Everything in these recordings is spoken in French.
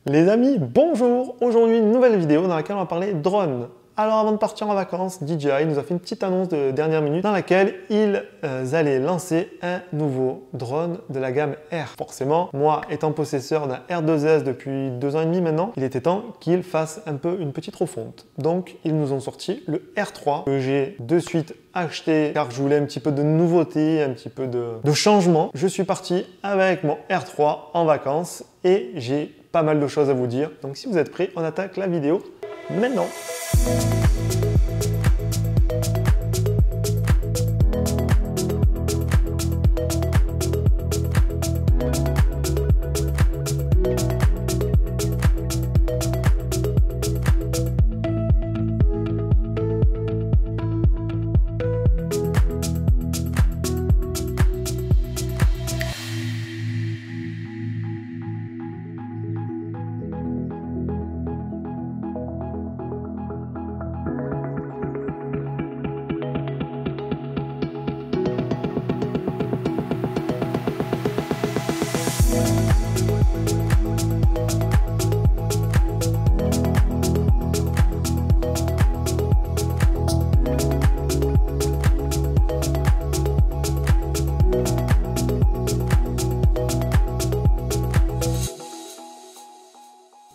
Les amis, bonjour! Aujourd'hui, une nouvelle vidéo dans laquelle on va parler drone. Alors avant de partir en vacances, DJI nous a fait une petite annonce de dernière minute dans laquelle ils allaient lancer un nouveau drone de la gamme R. Forcément, moi étant possesseur d'un R2S depuis 2 ans et demi maintenant, il était temps qu'ils fassent un peu une petite refonte. Donc ils nous ont sorti le R3 que j'ai de suite acheté car je voulais un petit peu de nouveauté, un petit peu de changement. Je suis parti avec mon R3 en vacances et j'ai pas mal de choses à vous dire. Donc si vous êtes prêts, on attaque la vidéo maintenant.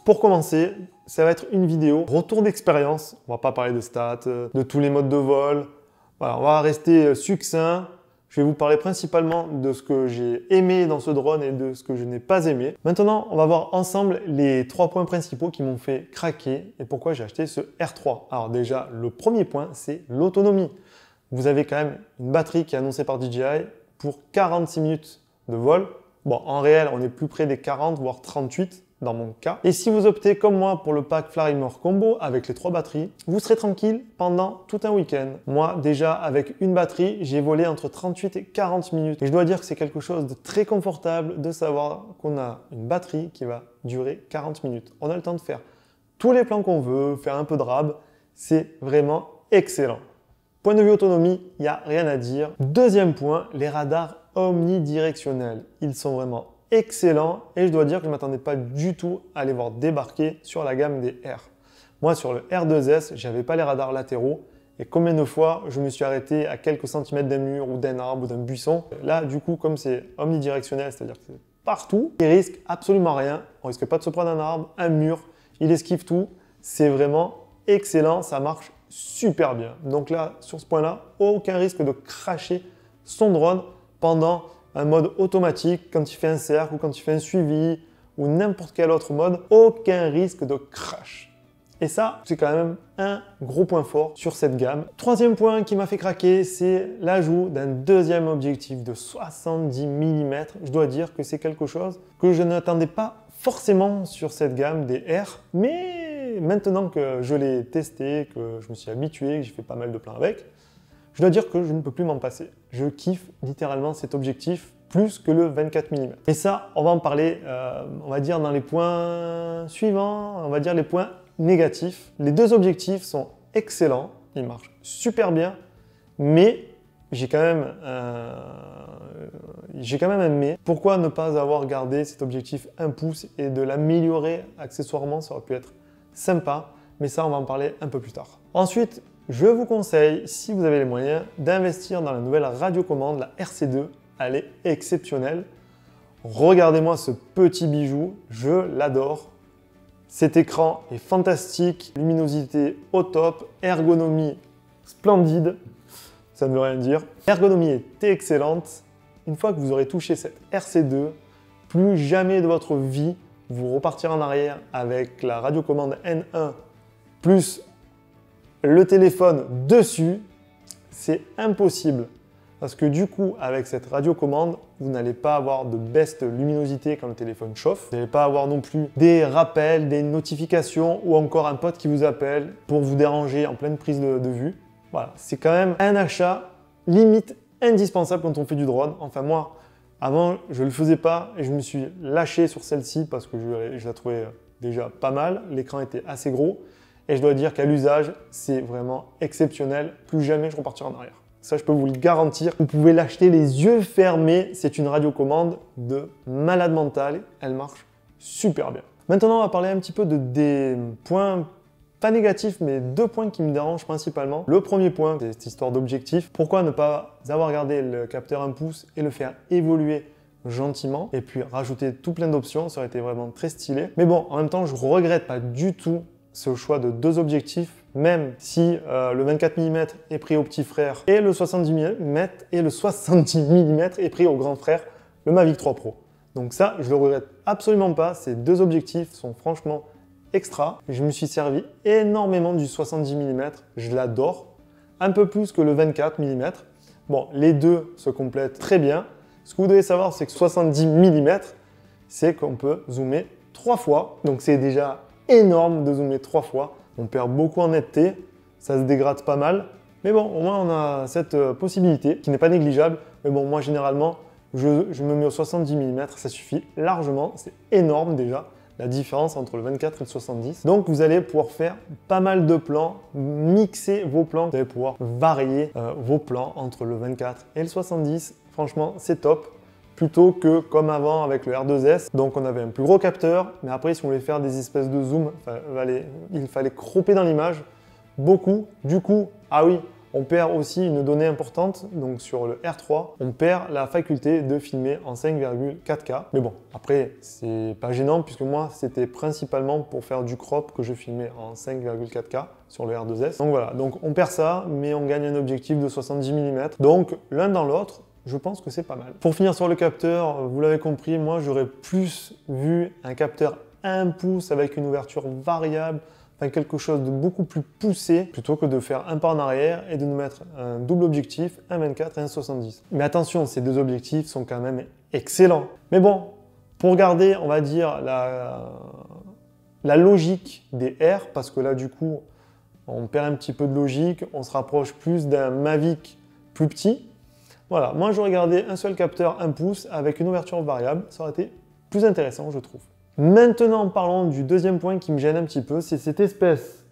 Pour commencer, ça va être une vidéo retour d'expérience. On va pas parler de stats, de tous les modes de vol. Voilà, on va rester succinct. Je vais vous parler principalement de ce que j'ai aimé dans ce drone et de ce que je n'ai pas aimé. Maintenant, on va voir ensemble les 3 points principaux qui m'ont fait craquer et pourquoi j'ai acheté ce R3. Alors déjà, le premier point, c'est l'autonomie. Vous avez quand même une batterie qui est annoncée par DJI pour 46 minutes de vol. Bon, en réel, on est plus près des 40, voire 38. Dans mon cas. Et si vous optez comme moi pour le pack Flarymore Combo avec les 3 batteries, vous serez tranquille pendant tout un week-end. Moi, déjà, avec une batterie, j'ai volé entre 38 et 40 minutes. Et je dois dire que c'est quelque chose de très confortable de savoir qu'on a une batterie qui va durer 40 minutes. On a le temps de faire tous les plans qu'on veut, faire un peu de rab. C'est vraiment excellent. Point de vue autonomie, il n'y a rien à dire. Deuxième point, les radars omnidirectionnels. Ils sont vraiment excellent et je dois dire que je ne m'attendais pas du tout à les voir débarquer sur la gamme des R. Moi sur le R2S, j'avais pas les radars latéraux et combien de fois je me suis arrêté à quelques centimètres d'un mur ou d'un arbre ou d'un buisson. Là du coup comme c'est omnidirectionnel, c'est-à-dire que c'est partout, il risque absolument rien, on risque pas de se prendre un arbre, un mur, il esquive tout, c'est vraiment excellent, ça marche super bien. Donc là sur ce point-là, aucun risque de cracher son drone pendant un mode automatique, quand il fait un cercle ou quand il fait un suivi ou n'importe quel autre mode, aucun risque de crash. Et ça, c'est quand même un gros point fort sur cette gamme. Troisième point qui m'a fait craquer, c'est l'ajout d'un deuxième objectif de 70 mm. Je dois dire que c'est quelque chose que je n'attendais pas forcément sur cette gamme des R, mais maintenant que je l'ai testé, que je me suis habitué, que j'ai fait pas mal de plans avec, je dois dire que je ne peux plus m'en passer. Je kiffe littéralement cet objectif plus que le 24 mm. Et ça, on va en parler, on va dire dans les points suivants, on va dire les points négatifs. Les 2 objectifs sont excellents, ils marchent super bien, mais j'ai quand même un mais. Pourquoi ne pas avoir gardé cet objectif 1 pouce et de l'améliorer accessoirement, ça aurait pu être sympa, mais ça, on va en parler un peu plus tard. Ensuite, je vous conseille, si vous avez les moyens, d'investir dans la nouvelle radiocommande, la RC2. Elle est exceptionnelle. Regardez-moi ce petit bijou, je l'adore. Cet écran est fantastique, luminosité au top, ergonomie splendide, ça ne veut rien dire. L'ergonomie est excellente. Une fois que vous aurez touché cette RC2, plus jamais de votre vie, vous repartirez en arrière avec la radiocommande N1 plus le téléphone dessus, c'est impossible. Parce que du coup, avec cette radiocommande, vous n'allez pas avoir de baisse de luminosité quand le téléphone chauffe. Vous n'allez pas avoir non plus des rappels, des notifications ou encore un pote qui vous appelle pour vous déranger en pleine prise de vue. Voilà, c'est quand même un achat limite indispensable quand on fait du drone. Enfin moi, avant, je ne le faisais pas et je me suis lâché sur celle-ci parce que je la trouvais déjà pas mal. L'écran était assez gros. Et je dois dire qu'à l'usage, c'est vraiment exceptionnel. Plus jamais je repartirai en arrière. Ça, je peux vous le garantir. Vous pouvez l'acheter les yeux fermés. C'est une radiocommande de malade mental. Elle marche super bien. Maintenant, on va parler un petit peu des points pas négatifs, mais 2 points qui me dérangent principalement. Le premier point, c'est cette histoire d'objectif. Pourquoi ne pas avoir gardé le capteur 1 pouce et le faire évoluer gentiment et puis rajouter tout plein d'options, ça aurait été vraiment très stylé. Mais bon, en même temps, je regrette pas du tout ce choix de 2 objectifs, même si le 24 mm est pris au petit frère et le 70 mm est pris au grand frère, le Mavic 3 Pro. Donc ça, je le regrette absolument pas. Ces 2 objectifs sont franchement extra. Je me suis servi énormément du 70 mm, je l'adore, un peu plus que le 24 mm. Bon, les deux se complètent très bien. Ce que vous devez savoir, c'est que 70 mm, c'est qu'on peut zoomer 3 fois. Donc c'est déjà énorme de zoomer 3 fois. On perd beaucoup en netteté, ça se dégrade pas mal. Mais bon, au moins on a cette possibilité qui n'est pas négligeable. Mais bon, moi généralement, je me mets au 70 mm, ça suffit largement. C'est énorme déjà, la différence entre le 24 et le 70. Donc vous allez pouvoir faire pas mal de plans, mixer vos plans. Vous allez pouvoir varier vos plans entre le 24 et le 70. Franchement, c'est top. Plutôt que comme avant avec le R2S. Donc on avait un plus gros capteur, mais après si on voulait faire des espèces de zoom, il fallait cropper dans l'image beaucoup. Du coup, ah oui, on perd aussi une donnée importante. Donc sur le R3, on perd la faculté de filmer en 5,4K. Mais bon, après, c'est pas gênant puisque moi, c'était principalement pour faire du crop que je filmais en 5,4K sur le R2S. Donc voilà, donc on perd ça, mais on gagne un objectif de 70 mm. Donc l'un dans l'autre, je pense que c'est pas mal. Pour finir sur le capteur, vous l'avez compris, moi j'aurais plus vu un capteur 1 pouce avec une ouverture variable, enfin quelque chose de beaucoup plus poussé, plutôt que de faire un pas en arrière et de nous mettre un double objectif, un 24 et un 70. Mais attention, ces 2 objectifs sont quand même excellents. Mais bon, pour garder, on va dire, la logique des R, parce que là du coup, on perd un petit peu de logique, on se rapproche plus d'un Mavic plus petit. Voilà, moi j'aurais gardé un seul capteur 1 pouce avec une ouverture variable, ça aurait été plus intéressant je trouve. Maintenant parlons du deuxième point qui me gêne un petit peu, c'est cette espèce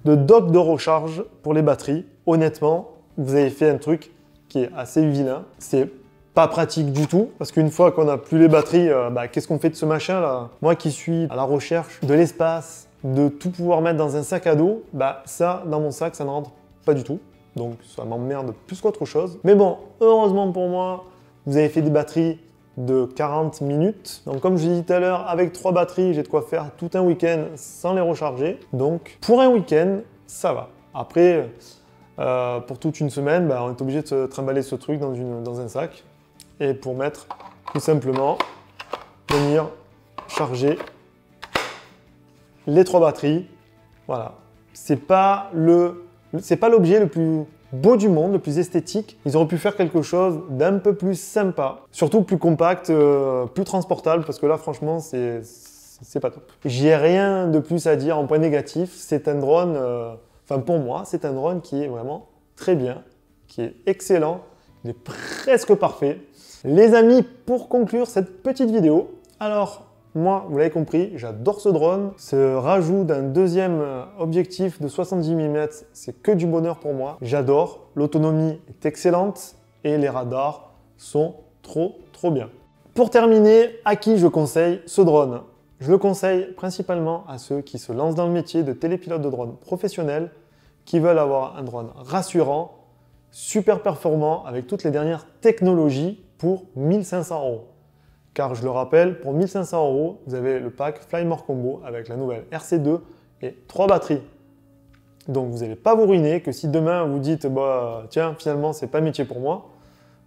de dock de recharge pour les batteries. Honnêtement, vous avez fait un truc qui est assez vilain, c'est pas pratique du tout, parce qu'une fois qu'on n'a plus les batteries, qu'est-ce qu'on fait de ce machin là? Moi qui suis à la recherche de l'espace, de tout pouvoir mettre dans un sac à dos, ça dans mon sac ça ne rentre pas du tout. Donc ça m'emmerde plus qu'autre chose. Mais bon, heureusement pour moi, vous avez fait des batteries de 40 minutes. Donc comme je l'ai dit tout à l'heure, avec 3 batteries, j'ai de quoi faire tout un week-end sans les recharger. Donc pour un week-end, ça va. Après, pour toute une semaine, on est obligé de se trimballer ce truc dans un sac. Et pour mettre tout simplement, venir charger les 3 batteries. Voilà. C'est pas l'objet le plus beau du monde, le plus esthétique. Ils auraient pu faire quelque chose d'un peu plus sympa, surtout plus compact, plus transportable, parce que là, franchement, c'est pas top. J'ai rien de plus à dire en point négatif. C'est un drone, pour moi, c'est un drone qui est vraiment très bien, qui est excellent, il est presque parfait. Les amis, pour conclure cette petite vidéo, alors, moi, vous l'avez compris, j'adore ce drone. Ce rajout d'un deuxième objectif de 70 mm, c'est que du bonheur pour moi. J'adore, l'autonomie est excellente et les radars sont trop bien. Pour terminer, à qui je conseille ce drone? Je le conseille principalement à ceux qui se lancent dans le métier de télépilote de drone professionnel, qui veulent avoir un drone rassurant, super performant, avec toutes les dernières technologies pour 1 500 €. Car je le rappelle, pour 1 500 €, vous avez le pack Flymore Combo avec la nouvelle RC2 et 3 batteries. Donc vous n'allez pas vous ruiner, que si demain vous dites tiens, finalement c'est pas métier pour moi,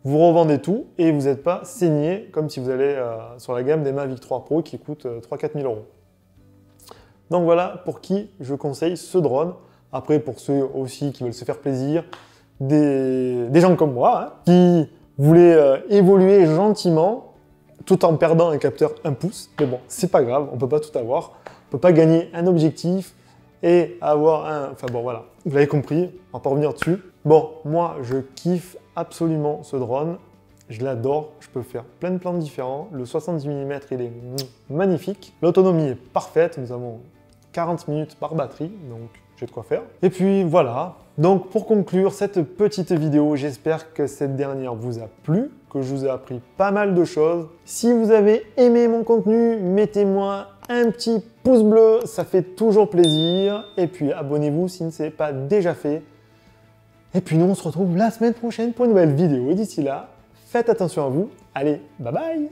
vous revendez tout et vous n'êtes pas saigné comme si vous allez sur la gamme des Mavic 3 Pro qui coûte 3 000 à 4 000 €. Donc voilà pour qui je conseille ce drone. Après pour ceux aussi qui veulent se faire plaisir, des gens comme moi qui voulaient évoluer gentiment, tout en perdant un capteur 1 pouce. Mais bon, c'est pas grave, on peut pas tout avoir. On peut pas gagner un objectif et avoir un... Enfin bon, voilà, vous l'avez compris, on va pas revenir dessus. Bon, moi, je kiffe absolument ce drone. Je l'adore, je peux faire plein de plans différents. Le 70 mm, il est magnifique. L'autonomie est parfaite, nous avons 40 minutes par batterie, donc j'ai de quoi faire. Et puis voilà, donc pour conclure cette petite vidéo, j'espère que cette dernière vous a plu. que je vous ai appris pas mal de choses. Si vous avez aimé mon contenu, mettez-moi un petit pouce bleu, ça fait toujours plaisir. Et puis abonnez-vous si ce n'est pas déjà fait. Et puis nous, on se retrouve la semaine prochaine pour une nouvelle vidéo. Et d'ici là, faites attention à vous. Allez, bye bye!